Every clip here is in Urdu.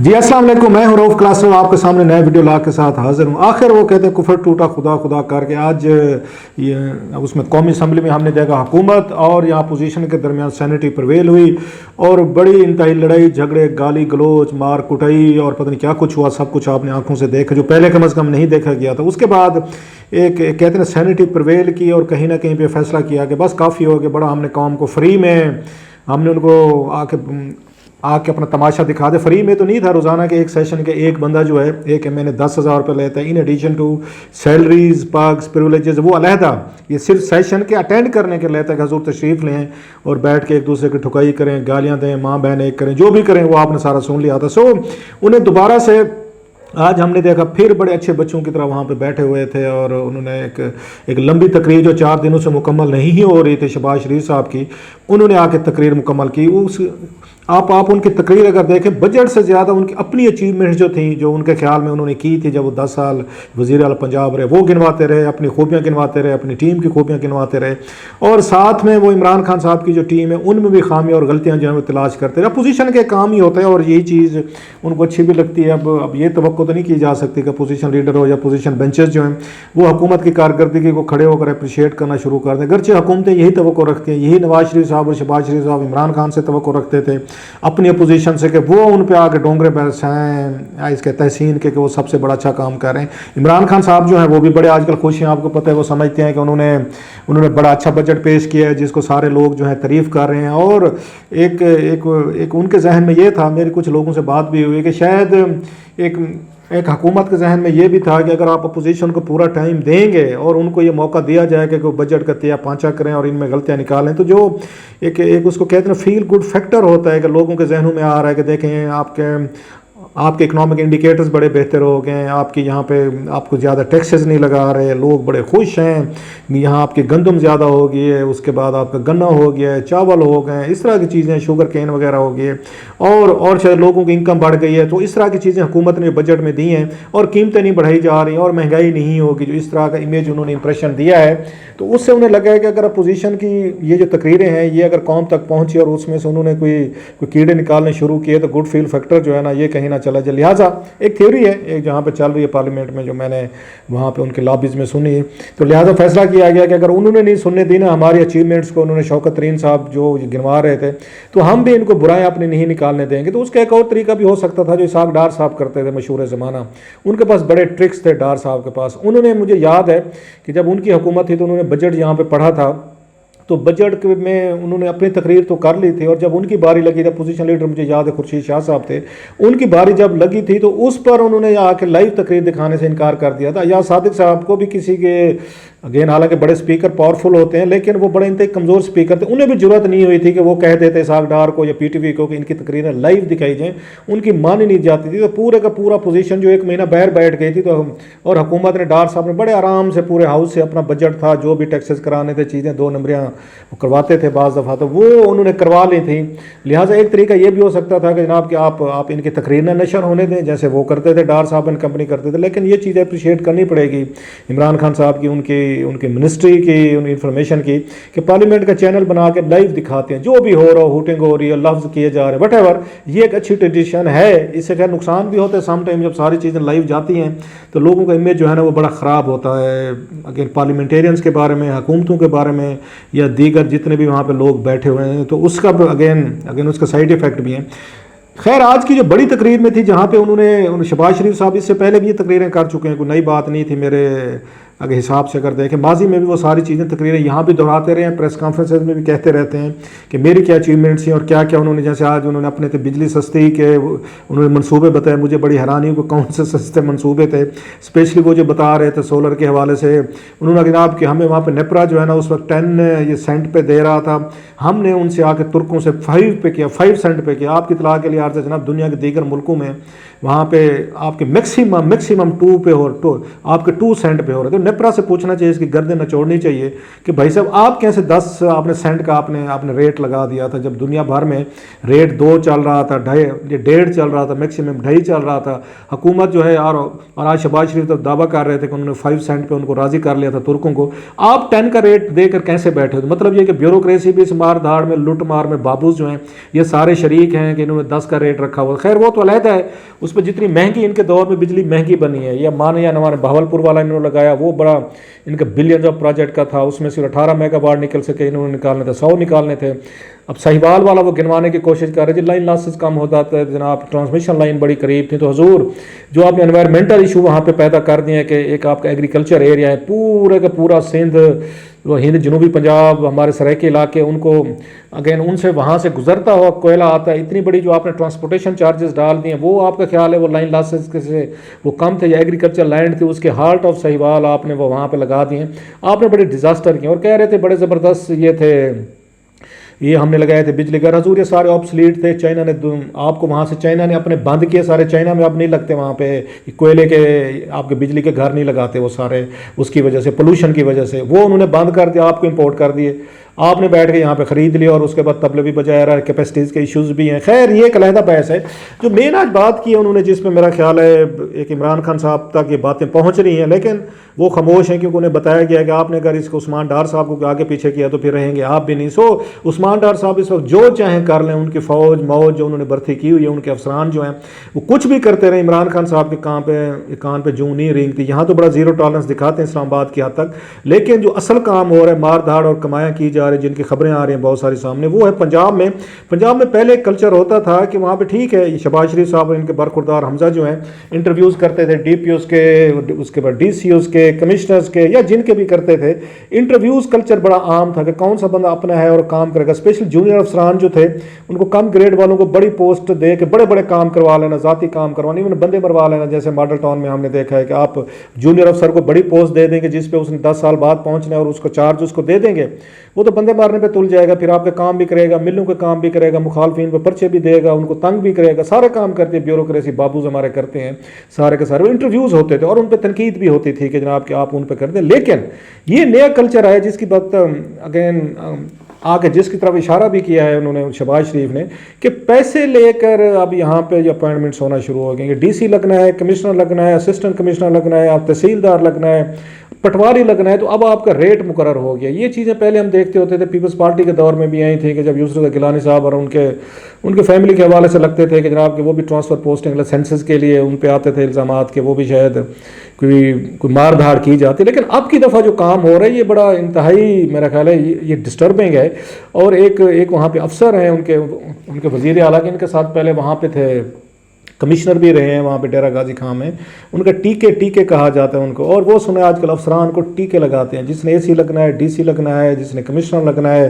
جی السلام علیکم، میں ہوں رؤف کلاس روم، آپ کے سامنے نئے ویڈیو لا کے ساتھ حاضر ہوں۔ آخر وہ کہتے ہیں کفر ٹوٹا خدا خدا کر کے، آج اس میں قومی اسمبلی میں ہم نے دیکھا حکومت اور یہاں اپوزیشن کے درمیان سینیٹی پرویل ہوئی اور بڑی انتہائی لڑائی جھگڑے، گالی گلوچ، مار کٹائی اور پتہ نہیں کیا کچھ ہوا، سب کچھ آپ نے آنکھوں سے دیکھا جو پہلے کم از کم نہیں دیکھا گیا تھا۔ اس کے بعد ایک کہتے ہیں سینیٹی پرویل کی اور کہیں نہ کہیں پہ فیصلہ کیا کہ بس کافی ہو گیا، بڑا ہم نے قوم کو فری میں ہم نے ان کو آ کے اپنا تماشا دکھا دے۔ فری میں تو نہیں تھا، روزانہ کے ایک سیشن کے ایک بندہ جو ہے ایک میں نے 10,000 روپے لیتا ہے in addition to salaries perks privileges, وہ علیحدہ، یہ صرف سیشن کے اٹینڈ کرنے کے لیتا ہے کہ حضور تشریف لیں اور بیٹھ کے ایک دوسرے کی ٹھکائی کریں، گالیاں دیں، ماں بہن ایک کریں، جو بھی کریں وہ آپ نے سارا سن لیا تھا۔ انہیں دوبارہ سے آج ہم نے دیکھا پھر بڑے اچھے بچوں کی طرح وہاں پہ بیٹھے ہوئے تھے اور انہوں نے ایک لمبی تقریر جو 4 دنوں سے مکمل نہیں ہی ہو رہی تھی شہباز شریف صاحب کی، انہوں نے آ کے تقریر مکمل کی۔ آپ ان کی تقریر اگر دیکھیں، بجٹ سے زیادہ ان کی اپنی اچیومنٹس جو تھیں، جو ان کے خیال میں انہوں نے کی تھی جب وہ 10 سال وزیر اعلیٰ پنجاب رہے، وہ گنواتے رہے، اپنی خوبیاں گنواتے رہے، اپنی ٹیم کی خوبیاں گنواتے رہے، اور ساتھ میں وہ عمران خان صاحب کی جو ٹیم ہے ان میں بھی خامیاں اور غلطیاں جو ہیں وہ تلاش کرتے رہے۔ اپوزیشن کے کام ہی ہوتا ہے اور یہی چیز ان کو اچھی بھی لگتی ہے۔ اب یہ توقع تو نہیں کی جا سکتی کہ اپوزیشن لیڈر ہو یا اپوزیشن بینچز جو ہیں وہ حکومت کی کارکردگی کو کھڑے ہو کر اپریشیٹ کرنا شروع کر دیں، گرچہ حکومتیں یہی توقع رکھتی ہیں، یہی نواز شریف صاحب اور شہباز شریف صاحب عمران خان سے توقع رکھتے تھے اپنی اپوزیشن سے کہ وہ ان پہ آ کے ڈونگرے برسائیں اس کے تحسین کے کہ وہ سب سے بڑا اچھا کام کر رہے ہیں۔ عمران خان صاحب جو ہیں وہ بھی بڑے آج کل خوش ہیں، آپ کو پتہ ہے، وہ سمجھتے ہیں کہ انہوں نے بڑا اچھا بجٹ پیش کیا ہے جس کو سارے لوگ جو ہیں تعریف کر رہے ہیں۔ اور ایک ان کے ذہن میں یہ تھا، میری کچھ لوگوں سے بات بھی ہوئی کہ شاید ایک حکومت کے ذہن میں یہ بھی تھا کہ اگر آپ اپوزیشن کو پورا ٹائم دیں گے اور ان کو یہ موقع دیا جائے کہ وہ بجٹ کا تیا پانچا کریں اور ان میں غلطیاں نکالیں، تو جو ایک اس کو کہتے ہیں فیل گڈ فیکٹر ہوتا ہے کہ لوگوں کے ذہنوں میں آ رہا ہے کہ دیکھیں آپ کے اکنامک انڈیکیٹرز بڑے بہتر ہو گئے ہیں، آپ کی یہاں پہ آپ کو زیادہ ٹیکسز نہیں لگا رہے، لوگ بڑے خوش ہیں، یہاں آپ کی گندم زیادہ ہو گئی ہے، اس کے بعد آپ کا گنا ہو گیا ہے، چاول ہو گئے ہیں، اس طرح کی چیزیں، شوگر کین وغیرہ ہو گئی ہے، اور شاید لوگوں کی انکم بڑھ گئی ہے، تو اس طرح کی چیزیں حکومت نے بجٹ میں دی ہیں اور قیمتیں نہیں بڑھائی جا رہی ہیں اور مہنگائی نہیں ہوگی، جو اس طرح کا امیج انہوں نے امپریشن دیا ہے، تو اس سے انہیں لگا ہے کہ اگر اپوزیشن کی یہ جو تقریریں ہیں یہ اگر قوم تک پہنچی اور اس میں سے انہوں نے کوئی کیڑے نکالنے شروع کیے تو گڈ فیل فیکٹر جو ہے نا یہ کہیں نہ چلا جائے۔ لہٰذا ایک تھیوری ہے ایک جہاں پہ چل رہی ہے پارلیمنٹ میں، جو میں نے وہاں پہ ان کے لابیز میں سنی ہے، تو لہٰذا فیصلہ کیا گیا کہ اگر انہوں نے نہیں سننے دی نا ہماری اچیومنٹس کو، انہوں نے شوکت ترین صاحب جو گنوا رہے تھے، تو ہم بھی ان کو برائیں اپنی نہیں نکالنے دیں گے۔ تو اس کا ایک اور طریقہ بھی ہو سکتا تھا جو اسحاق ڈار صاحب کرتے تھے، مشہور زمانہ، ان کے پاس بڑے ٹرکس تھے ڈار صاحب کے پاس۔ انہوں نے، مجھے یاد ہے کہ جب ان کی حکومت تھی تو انہوں نے بجٹ یہاں پہ پڑھا تھا، تو بجٹ میں انہوں نے اپنی تقریر تو کر لی تھی، اور جب ان کی باری لگی تھی، اپوزیشن لیڈر مجھے یاد ہے خورشید شاہ صاحب تھے، ان کی باری جب لگی تھی تو اس پر انہوں نے آ کے لائیو تقریر دکھانے سے انکار کر دیا تھا۔ یا صادق صاحب کو بھی کسی کے اگین، حالانکہ بڑے سپیکر پاورفل ہوتے ہیں لیکن وہ بڑے انتہائی کمزور سپیکر تھے، انہیں بھی ضرورت نہیں ہوئی تھی کہ وہ کہہ دیتے اسحاق ڈار کو یا پی ٹی وی کو کہ ان کی تقریریں لائیو دکھائی جائیں، ان کی مانی نہیں جاتی تھی، تو پورے کا پورا پوزیشن جو ایک مہینہ باہر بیٹھ گئی تھی، تو اور حکومت نے، ڈار صاحب نے بڑے آرام سے پورے ہاؤس سے اپنا بجٹ تھا، جو بھی ٹیکسز کرانے تھے، چیزیں 2 نمبریاں کرواتے تھے بعض دفعہ، تو وہ انہوں نے کروا لی تھی۔ لہٰذا ایک طریقہ یہ بھی ہو سکتا تھا کہ جناب کہ آپ ان کی تقریر نہ نشر ہونے دیں جیسے وہ کرتے تھے، ڈار صاحب اینڈ کمپنی کرتے تھے، لیکن یہ چیزیں اپریشیٹ کرنی پڑے گی عمران خان صاحب کی، ان کی منسٹری کی، ان انفارمیشن کی، کہ پارلیمنٹ کا چینل بنا کے لائیو دکھاتے ہیں جو بھی ہو رہا ہو، ہوٹنگ ہو رہی ہے، لفظ کیے جا رہے ہیں، وٹ ایور، یہ ایک اچھی ٹریڈیشن ہے۔ اس سے خیر نقصان بھی ہوتا ہے سم ٹائم، جب ساری چیزیں لائیو جاتی ہیں تو لوگوں کا امیج جو ہے نا وہ بڑا خراب ہوتا ہے، اگر پارلیمنٹیرینز کے بارے میں، حکومتوں کے بارے میں، یا دیگر جتنے بھی وہاں پہ لوگ بیٹھے ہوئے ہیں، تو اس کا اگین اس کا سائیڈ ایفیکٹ بھی ہیں۔ خیر آج کی جو بڑی تقریر میں تھی جہاں پہ انہوں نے، شہباز شریف صاحب اس سے پہلے بھی یہ تقریریں کر چکے ہیں، کوئی نئی بات نہیں تھی میرے اگر حساب سے اگر دیکھیں، ماضی میں بھی وہ ساری چیزیں تقریریں یہاں بھی دہراتے رہے ہیں، پریس کانفرنسز میں بھی کہتے رہتے ہیں کہ میری کیا اچیومنٹس ہیں اور کیا کیا انہوں نے، جیسے آج انہوں نے اپنے تھے بجلی سستی کے انہوں نے منصوبے بتائے، مجھے بڑی حیرانی ہوئی کہ کون سے سستے منصوبے تھے، اسپیشلی وہ جو بتا رہے تھے سولر کے حوالے سے، انہوں نے جناب کہ ہمیں وہاں پہ نیپرا جو ہے نا اس وقت 10 سینٹ پہ دے رہا تھا، ہم نے ان سے آ کے ترکوں سے 5 سینٹ پہ کیا۔ آپ کی اطلاع کے لیے عرض ہے جناب، دنیا کے دیگر ملکوں میں وہاں پہ آپ کے میکسیمم 2 پہ ہو، آپ کے 2 سینٹ پہ ہو رہے تھے، نیپرا سے پوچھنا چاہیے, اس کی گردن نچوڑنی چاہیے کہ بھائی صاحب آپ کیسے 10 آپ نے سینٹ کا آپ نے ریٹ لگا دیا تھا, جب دنیا بھر میں ریٹ 2 چل رہا تھا, 1.5 چل رہا تھا, میکسیمم 2.5 چل رہا تھا. حکومت جو ہے اور آج شہباز شریف تو دعویٰ کر رہے تھے کہ انہوں نے 5 سینٹ پہ ان کو راضی کر لیا تھا ترکوں کو. آپ 10 کا ریٹ دے کر کیسے بیٹھے؟ مطلب یہ کہ بیوروکریسی بھی اس مار دھاڑ میں, لوٹ مار میں بابوز جو ہیں یہ سارے شریک ہیں کہ انہوں نے 10 کا ریٹ رکھا ہوا. خیر وہ تو علیحدہ ہے, اس پہ جتنی مہنگی ان کے دور میں بجلی مہنگی بنی ہے, یا مانے یا نہ مانے بہاولپور والا انہوں نے لگایا, وہ بڑا ان کا بلینز آف پروجیکٹ کا تھا, اس میں صرف 18 میگا واٹ نکل سکے, انہوں نے نکالنے تھے 100 نکالنے تھے. اب سہیوال والا وہ گنوانے کی کوشش کر رہے جی لائن لاسز کم ہو جاتا ہے جناب, ٹرانسمیشن لائن بڑی قریب تھی. تو حضور جو آپ نے انوائرمنٹل ایشو وہاں پہ پیدا کر دیے کہ ایک آپ کا ایگریکلچر ایریا ہے پورے کا پورا سندھ, وہ ہند, جنوبی پنجاب, ہمارے سرائیکی علاقے, ان کو اگین ان سے وہاں سے گزرتا ہوا کوئلہ آتا ہے, اتنی بڑی جو آپ نے ٹرانسپورٹیشن چارجز ڈال دیے, وہ آپ کا خیال ہے وہ لائن لاسز سے وہ کم تھے, یا ایگریکلچر لینڈ تھی اس کے ہارٹ آف سہیوال آپ نے وہ وہاں پہ لگا دیے. آپ نے بڑے ڈیزاسٹر کیے اور کہہ رہے تھے بڑے زبردست یہ تھے, یہ ہم نے لگائے تھے بجلی گھر. حضور یہ سارے آبسلیٹ تھے, چائنا نے آپ کو وہاں سے چائنا نے اپنے بند کیے سارے, چائنا میں اب نہیں لگتے وہاں پہ کوئلے کے آپ کے بجلی کے گھر نہیں لگاتے وہ سارے, اس کی وجہ سے پولوشن کی وجہ سے وہ انہوں نے بند کر دیا, آپ کو امپورٹ کر دیے. آپ نے بیٹھ کے یہاں پہ خرید لیا اور اس کے بعد تبلے بھی بجایا رہا, کیپیسٹیز کے ایشوز بھی ہیں. خیر یہ ایک علیحدہ بحث ہے. جو مین آج بات کی ہے انہوں نے, جس میں میرا خیال ہے ایک عمران خان صاحب تک یہ باتیں پہنچ رہی ہیں, لیکن وہ خاموش ہیں کیونکہ انہیں بتایا گیا کہ آپ نے اگر اس کو عثمان ڈار صاحب کو آگے پیچھے کیا تو پھر رہیں گے آپ بھی نہیں. سو عثمان ڈار صاحب اس وقت جو چاہیں کر لیں, ان کی فوج موج جو انہوں نے بھرتی کی ہوئی ہے, ان کے افسران جو ہیں وہ کچھ بھی کرتے رہے. عمران خان صاحب کے کان پہ جوں نہیں رینگتی. یہاں تو بڑا زیرو ٹالرنس دکھاتے ہیں اسلام آباد کی حد تک, لیکن جو اصل کام ہو رہا ہے مار دھاڑ اور کمایاں کی جا رہی جن کی خبریں آ رہی ہیں بہت ساری سامنے, وہ ہے پنجاب میں. پنجاب میں پہلے ایک کلچر ہوتا تھا کہ وہاں پہ ٹھیک ہے شہباز شریف صاحب اور ان کے برخوردار حمزہ جو ہیں انٹرویوز کرتے تھے ڈی پی اوز کے, اس کے بعد ڈی سی اوز کے, کمشنرز کے, یا جن کے بھی کرتے تھے. انٹرویوز کلچر بڑا عام تھا کہ کون سا بندہ اپنا ہے اور کام کرے گا. اسپیشل جونیئر افسران جو تھے ان کو کم گریڈ والوں کو بڑی پوسٹ دے کے بڑے بڑے کام کروا لینا, ذاتی کام کروانے, انہیں بندے مروا لینا. جیسے ماڈل ٹاؤن میں ہم نے دیکھا ہے کہ آپ جونیئر افسر کو بڑی پوسٹ دے دیں گے جس پہ اس نے 10 سال بعد پہنچنا ہے اور اس کو چارج اس کو دے دیں گے, وہ تو بندے مارنے پہ تل جائے گا, پھر آپ کے کام بھی کرے گا, ملوں کے کام بھی کرے گا, مخالفین پہ پرچے بھی دے گا, ان کو تنگ بھی کرے گا, سارے کام کرتے ہیں. بیوروکریسی بابوز ہمارے کرتے ہیں سارے کے سارے. انٹرویوز ہوتے تھے اور ان پہ تنقید بھی ہوتی تھی کہ جناب کہ آپ ان پہ کر دیں. لیکن یہ نیا کلچر ہے جس کی بات اگین آگے جس کی طرف اشارہ بھی کیا ہے انہوں نے شہباز شریف نے کہ پیسے لے کر اب یہاں پہ جو اپوائنٹمنٹس ہونا شروع ہو گئے کہ ڈی سی لگنا ہے, کمشنر لگنا ہے, اسسٹنٹ کمشنر لگنا ہے, آپ تحصیلدار لگنا ہے, پٹواری لگنا ہے, تو اب آپ کا ریٹ مقرر ہو گیا. یہ چیزیں پہلے ہم دیکھتے ہوتے تھے, پیپلز پارٹی کے دور میں بھی آئی تھیں کہ جب یسرا گیلانی صاحب اور ان کے فیملی کے حوالے سے لگتے تھے کہ جناب کہ وہ بھی ٹرانسفر پوسٹنگ سینسس کے لیے ان پہ آتے تھے الزامات کہ وہ بھی شاید کوئی مار دھاڑ کی جاتی. لیکن اب کی دفعہ جو کام ہو رہا ہے یہ بڑا انتہائی میرا خیال ہے یہ ڈسٹربنگ ہے. اور ایک وہاں پہ افسر ہیں ان کے وزیر اعلیٰ کے, ان کے ساتھ پہلے وہاں پہ تھے کمشنر بھی رہے ہیں وہاں پہ ڈیرہ غازی خان میں, ان کا ٹیکے کہا جاتا ہے ان کو. اور وہ سنے آج کل افسران کو ٹیکے لگاتے ہیں, جس نے اے سی لگنا ہے, ڈی سی لگنا ہے, جس نے کمشنر لگنا ہے,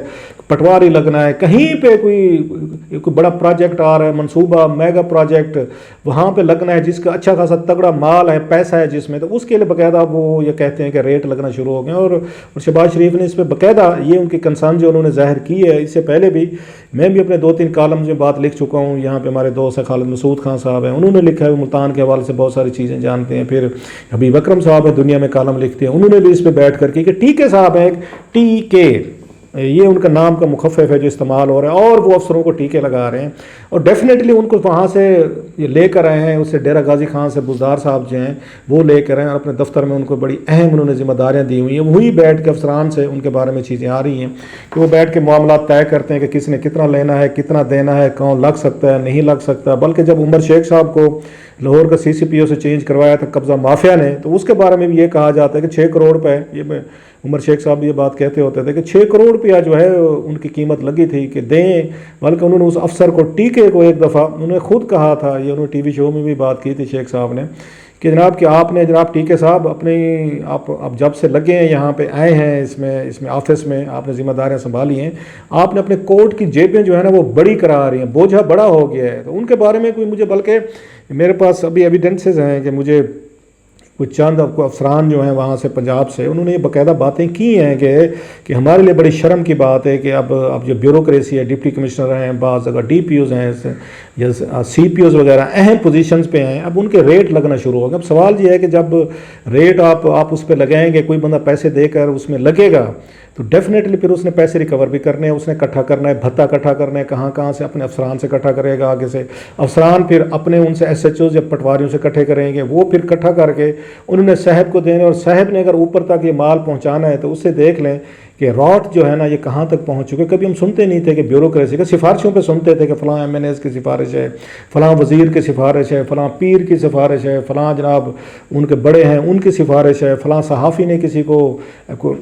پٹواری لگنا ہے, کہیں پہ کوئی بڑا پروجیکٹ آ رہا ہے, منصوبہ میگا پروجیکٹ وہاں پہ لگنا ہے جس کا اچھا خاصا تگڑا مال ہے, پیسہ ہے جس میں, تو اس کے لیے باقاعدہ وہ یہ کہتے ہیں کہ ریٹ لگنا شروع ہو گئے. اور شہباز شریف نے اس پہ باقاعدہ یہ ان کی کنسرن جو انہوں نے ظاہر کی ہے, اس سے پہلے بھی میں بھی اپنے 2-3 کالمز میں بات لکھ چکا ہوں. یہاں پہ ہمارے دوست ہیں خالد مسعود خان صاحب ہیں, انہوں نے لکھا ہے, ملتان کے حوالے سے بہت ساری چیزیں جانتے ہیں. پھر حبیب اکرم صاحب ہے دنیا میں کالم لکھتے ہیں, انہوں نے بھی اس پہ بیٹھ کر کہ ٹیکے صاحب ہیں, ٹی کے یہ ان کا نام کا مخفف ہے جو استعمال ہو رہا ہے, اور وہ افسروں کو ٹیکے لگا رہے ہیں. اور ڈیفینیٹلی ان کو وہاں سے یہ لے کر آئے ہیں, اس سے ڈیرہ غازی خان سے بزدار صاحب جو ہیں وہ لے کر آئے ہیں, اور اپنے دفتر میں ان کو بڑی اہم انہوں نے ذمہ داریاں دی ہوئی ہیں. وہی بیٹھ کے افسران سے ان کے بارے میں چیزیں آ رہی ہیں کہ وہ بیٹھ کے معاملات طے کرتے ہیں کہ کس نے کتنا لینا ہے, کتنا دینا ہے, کون لگ سکتا ہے, نہیں لگ سکتا. بلکہ جب عمر شیخ صاحب کو لاہور کا سی سی پی او سے چینج کروایا تھا قبضہ مافیا نے, تو اس کے بارے میں بھی یہ کہا جاتا ہے کہ 6 کروڑ روپے, یہ عمر شیخ صاحب یہ بات کہتے ہوتے تھے کہ 6 کروڑ روپیہ جو ہے ان کی قیمت لگی تھی کہ دیں. بلکہ انہوں نے اس افسر کو ٹیکے کو ایک دفعہ انہوں نے خود کہا تھا, یہ انہوں نے ٹی وی شو میں بھی بات کی تھی شیخ صاحب نے, کہ جناب کہ آپ نے جناب ٹیکے صاحب آپ جب سے لگے ہیں یہاں پہ آئے ہیں اس میں آفس میں, آپ نے ذمہ داریاں سنبھالی ہیں, آپ نے اپنے کوٹ کی جیبیں جو ہے نا وہ بڑی کرا رہی ہیں, بوجھا بڑا ہو گیا ہے. تو ان کے بارے میں کوئی مجھے, بلکہ میرے پاس ابھی ایویڈنسز ہیں کہ مجھے کوئی چند افسران جو ہیں وہاں سے پنجاب سے، انہوں نے یہ باقاعدہ باتیں کی ہیں کہ ہمارے لیے بڑی شرم کی بات ہے کہ اب جو بیوروکریسی ہے، ڈپٹی کمشنر ہیں، بعض اگر ڈی پی اوز ہیں یا سی پی اوز وغیرہ اہم پوزیشنز پہ ہیں، اب ان کے ریٹ لگنا شروع ہو گئے۔ اب سوال یہ ہے کہ جب ریٹ آپ اس پہ لگائیں گے، کوئی بندہ پیسے دے کر اس میں لگے گا تو ڈیفینیٹلی پھر اس نے پیسے ریکور بھی کرنے ہیں، اس نے اکٹھا کرنا ہے، بھتہ اکٹھا کرنا ہے، کہاں سے اپنے افسران سے اکٹھا کرے گا، آگے سے افسران پھر اپنے ان سے ایس ایچ اوز یا پٹواریوں سے اکٹھے کریں گے، وہ پھر اکٹھا کر کے انہوں نے صاحب کو دینے، اور صاحب نے اگر اوپر تک یہ مال پہنچانا ہے تو اس سے دیکھ لیں کہ راٹ جو ہے نا یہ کہاں تک پہنچ چکے۔ کبھی ہم سنتے نہیں تھے کہ بیوروکریسی کا، سفارشوں پہ سنتے تھے کہ فلاں ایم این ایز کی سفارش ہے، فلاں وزیر کی سفارش ہے، فلاں پیر کی سفارش ہے، فلاں جناب ان کے بڑے ہیں ان کی سفارش ہے، فلاں صحافی نے کسی کو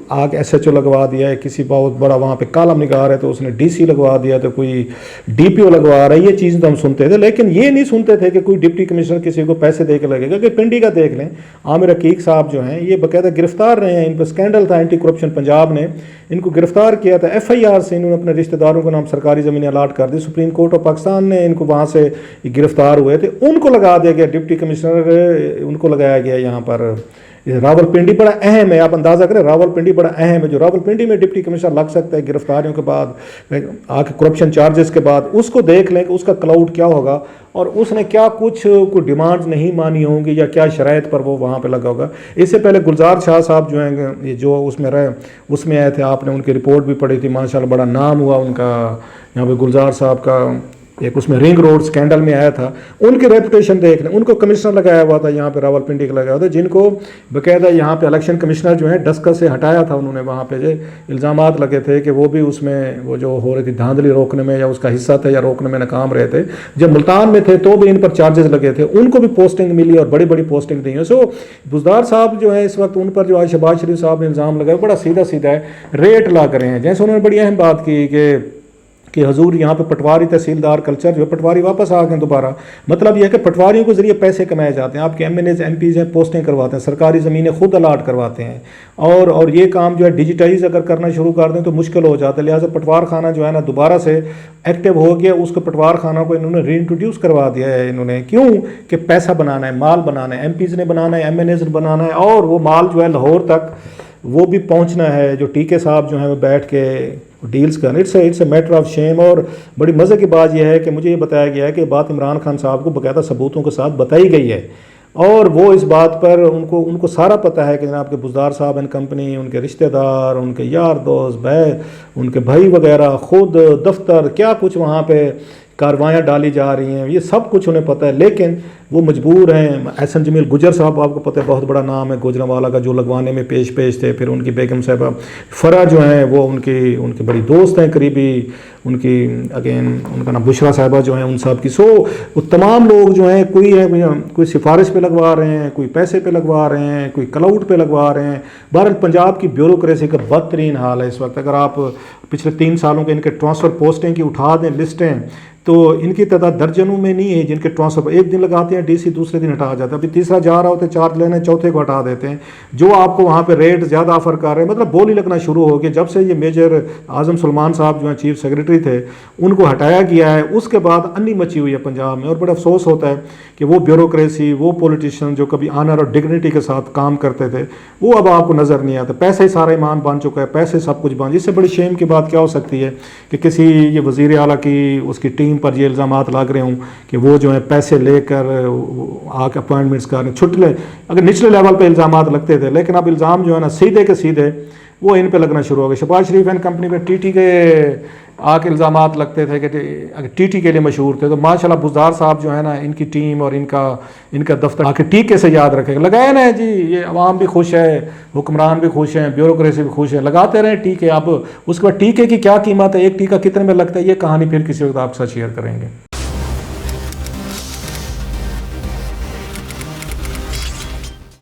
آگ ایس ایچ او لگوا دیا ہے، کسی بہت بڑا وہاں پہ کالم نگار ہے تو اس نے ڈی سی لگوا دیا، تو کوئی ڈی پی او لگوا رہا ہے۔ یہ چیزیں تو ہم سنتے تھے، لیکن یہ نہیں سنتے تھے کہ کوئی ڈپٹی کمشنر کسی کو پیسے دے کے لگے گا۔ کہ پنڈی کا دیکھ لیں، عامر عقیق صاحب جو ہیں یہ باقاعدہ گرفتار رہے ہیں، ان پہ اسکینڈل تھا، اینٹی کرپشن پنجاب نے ان کو گرفتار کیا تھا، ایف آئی آر سے انہوں نے اپنے رشتہ داروں کے نام سرکاری زمینیں الاٹ کر دی، سپریم کورٹ آف پاکستان نے ان کو وہاں سے گرفتار ہوئے تھے، ان کو لگا دیا گیا ڈپٹی کمشنر، ان کو لگایا گیا یہاں پر۔ راول پنڈی بڑا اہم ہے، آپ اندازہ کریں راول پنڈی بڑا اہم ہے، جو راول پنڈی میں ڈپٹی کمشنر لگ سکتا ہے گرفتاریوں کے بعد، آ کے کرپشن چارجز کے بعد، اس کو دیکھ لیں کہ اس کا کلاؤڈ کیا ہوگا، اور اس نے کیا کچھ کوئی ڈیمانڈز نہیں مانی ہوں گی یا کیا شرائط پر وہ وہاں پہ لگا ہوگا۔ اس سے پہلے گلزار شاہ صاحب جو ہیں یہ جو اس میں رہے، اس میں آئے تھے، آپ نے ان کی رپورٹ بھی پڑھی تھی، ماشاءاللہ بڑا نام ہوا ان کا یہاں پہ گلزار صاحب کا، ایک اس میں رنگ روڈ سکینڈل میں آیا تھا، ان کی ریپوٹیشن دیکھ لیں، ان کو کمشنر لگایا ہوا تھا یہاں پہ، راول پنڈی کا لگایا ہوا تھا، جن کو باقاعدہ یہاں پہ الیکشن کمشنر جو ہیں ڈسکس سے ہٹایا تھا انہوں نے، وہاں پہ جو الزامات لگے تھے کہ وہ بھی اس میں وہ جو ہو رہی تھی دھاندلی روکنے میں یا اس کا حصہ تھے یا روکنے میں ناکام رہے تھے، جب ملتان میں تھے تو بھی ان پر چارجز لگے تھے، ان کو بھی پوسٹنگ ملی اور بڑی بڑی پوسٹنگ دی ہیں۔ سو بزدار صاحب جو ہیں اس وقت ان پر جو آج شہباز شریف صاحب نے الزام لگایا بڑا سیدھا سیدھا ہے، ریٹ لا کرے ہیں، جیسے انہوں نے بڑی اہم بات کی کہ حضور یہاں پہ پٹواری تحصیلدار کلچر جو ہے، پٹواری واپس آ گئے دوبارہ، مطلب یہ ہے کہ پٹواریوں کے ذریعے پیسے کمائے جاتے ہیں، آپ کے MNAs MPs ہیں پوسٹنگ کرواتے ہیں، سرکاری زمینیں خود الاٹ کرواتے ہیں، اور یہ کام جو ہے ڈیجیٹائز اگر کرنا شروع کر دیں تو مشکل ہو جاتا ہے، لہٰذا پٹوار خانہ جو ہے نا دوبارہ سے ایکٹیو ہو گیا، اس کو پٹوار خانہ کو انہوں نے ری انٹروڈیوس کروا دیا ہے انہوں نے، کیوں کہ پیسہ بنانا ہے، مال بنانا ہے، ایم پیز نے بنانا ہے، ایم این ایز نے بنانا ہے، اور وہ مال جو ہے لاہور تک وہ بھی پہنچنا ہے، جو ٹیکے صاحب جو ہیں وہ بیٹھ کے ڈیلز کریں۔ It's a matter of shame. اور بڑی مزے کی بات یہ ہے کہ مجھے یہ بتایا گیا ہے کہ بات عمران خان صاحب کو باقاعدہ ثبوتوں کے ساتھ بتائی گئی ہے، اور وہ اس بات پر ان کو سارا پتہ ہے کہ جناب کے بزدار صاحب اینڈ کمپنی، ان کے رشتہ دار، ان کے یار دوست، ان کے بھائی وغیرہ، خود دفتر، کیا کچھ وہاں پہ کاروائیاں ڈالی جا رہی ہیں، یہ سب کچھ انہیں پتہ ہے، لیکن وہ مجبور ہیں۔ احسن جمیل گجر صاحب آپ کو پتہ ہے بہت بڑا نام ہے گوجرانوالا کا، جو لگوانے میں پیش تھے، پھر ان کی بیگم صاحبہ فرا جو ہیں وہ ان کے بڑی دوست ہیں قریبی، ان کی ان کا نام بشرا صاحبہ جو ہیں ان صاحب کی، وہ تمام لوگ جو ہیں کوئی سفارش پہ لگوا رہے ہیں، کوئی پیسے پہ لگوا رہے ہیں، کوئی کلاؤڈ پہ لگوا رہے ہیں۔ بہرحال پنجاب کی بیوروکریسی کا بدترین حال ہے اس وقت۔ اگر آپ پچھلے 3 سالوں کے ان کے ٹرانسفر پوسٹنگ کی اٹھا دیں لسٹیں تو ان کی تعداد درجنوں میں نہیں ہے جن کے ٹرانسفر ایک دن لگاتے ہیں ڈی سی، دوسرے دن ہٹا جاتا ہے، ابھی تیسرا جا رہا ہوتا ہے چارج لینے، چوتھے کو ہٹا دیتے ہیں، جو آپ کو وہاں پہ ریٹ زیادہ آفر کر رہے ہیں، مطلب بولی لگنا شروع ہو گیا۔ جب سے یہ میجر اعظم سلمان صاحب جو ہیں چیف سیکرٹری تھے ان کو ہٹایا گیا ہے، اس کے بعد انی مچی ہوئی ہے پنجاب میں، اور بڑا افسوس ہوتا ہے کہ وہ بیوروکریسی، وہ پولیٹیشین جو کبھی آنر اور ڈگنیٹی کے ساتھ کام کرتے تھے وہ اب آپ کو نظر نہیں آتا، پیسے ہی سارا ایمان بن چکا ہے، پیسے سب کچھ بن۔ اس سے بڑی شیم کی بات کیا ہو سکتی ہے کہ کسی یہ وزیر اعلیٰ کی اس کی ٹیم پر یہ الزامات لگ رہے ہوں کہ وہ جو ہے پیسے لے کر آ کے اپوائنٹمنٹس کر رہے ہیں، چھٹلے اگر نچلے لیول پہ الزامات لگتے تھے، لیکن اب الزام جو ہے نا سیدھے کے سیدھے وہ ان پہ لگنا شروع ہو گئے۔ شہباز شریف اینڈ کمپنی پہ ٹی ٹی کے آ کے الزامات لگتے تھے کہ ٹی ٹی کے لیے مشہور تھے، تو ماشاءاللہ بزدار صاحب جو ہے نا ان کی ٹیم اور ان کا دفتر آ کے ٹیکے سے یاد رکھے گا، لگائے نا جی، یہ عوام بھی خوش ہے، حکمران بھی خوش ہیں، بیوروکریسی بھی خوش ہے، لگاتے رہیں ٹیکے۔ اب اس کے بعد ٹیکے کی کیا قیمت ہے، ایک ٹیکہ کتنے میں لگتا ہے، یہ کہانی پھر کسی وقت آپ کے ساتھ شیئر کریں گے۔